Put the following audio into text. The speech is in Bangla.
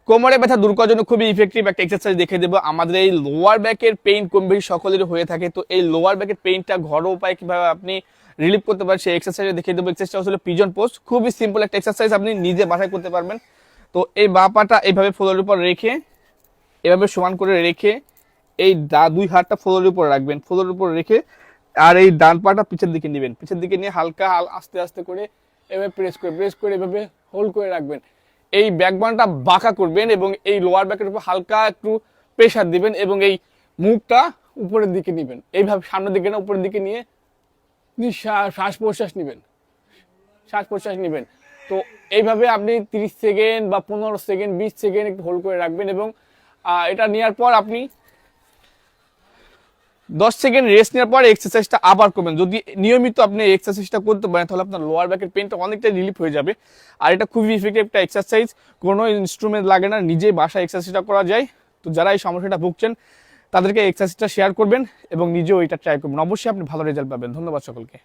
কোমরে ব্যথা দূর করার জন্য খুবই ইফেক্টিভ একটা এক্সারসাইজ দেখে দেবো। আমাদের এই লোয়ার ব্যাকের পেইন কম বেশি সকলেরই হয়ে থাকে, তো এই লোয়ার ব্যাকের পেইনটা ঘরোয়া উপায় কিভাবে আপনি রিলিভ করতে পারেন সেই এক্সারসাইজ দেখে দেবো। এক্সারসাইজটা হচ্ছে পিজন পোস্ট, খুবই সিম্পল একটা এক্সারসাইজ, আপনি নিজে বাসায় করতে পারবেন। তো এই বাঁ পাটা এইভাবে ফ্লোরের উপর রেখে, এভাবে সমান করে রেখে, এই দুই হাতটা ফ্লোরের উপর রাখবেন, ফ্লোরের উপর রেখে, আর এই ডান পাটা পিছের দিকে নেবেন, পিছের দিকে নিয়ে হালকা আস্তে আস্তে করে এভাবে প্রেস করে এভাবে হোল্ড করে রাখবেন। এই ব্যাকবোনটা বাঁকা করবেন এবং এই লোয়ার ব্যাকের উপর হালকা একটু প্রেসার দিবেন এবং এই মুখটা উপরের দিকে নেবেন, এইভাবে সামনের দিকে না উপরের দিকে নিয়ে শ্বাস প্রশ্বাস নেবেন, শ্বাস প্রশ্বাস নেবেন। তো এইভাবে আপনি 30 সেকেন্ড বা 15 সেকেন্ড 20 সেকেন্ড একটু হোল্ড করে রাখবেন এবং এটা নেওয়ার পর আপনি 10 সেকেন্ড রেস্ট নেওয়ার পর এক্সারসাইজটা আবার করবেন। যদি নিয়মিত আপনি এক্সারসাইজটা করতে পারেন তাহলে আপনার লোয়ার ব্যাকের পেনটা অনেকটা রিলিফ হয়ে যাবে। আর এটা খুবই ইফেক্টিভ একটা এক্সারসাইজ, কোনো ইনস্ট্রুমেন্ট লাগে না, নিজেই বাসায় এক্সারসাইজটা করা যায়। তো যারা এই সমস্যাটা ভুগছেন তাদেরকে এক্সারসাইজটা শেয়ার করবেন এবং নিজেও এটা ট্রাই করবেন, অবশ্যই আপনি ভালো রেজাল্ট পাবেন। ধন্যবাদ সকলকে।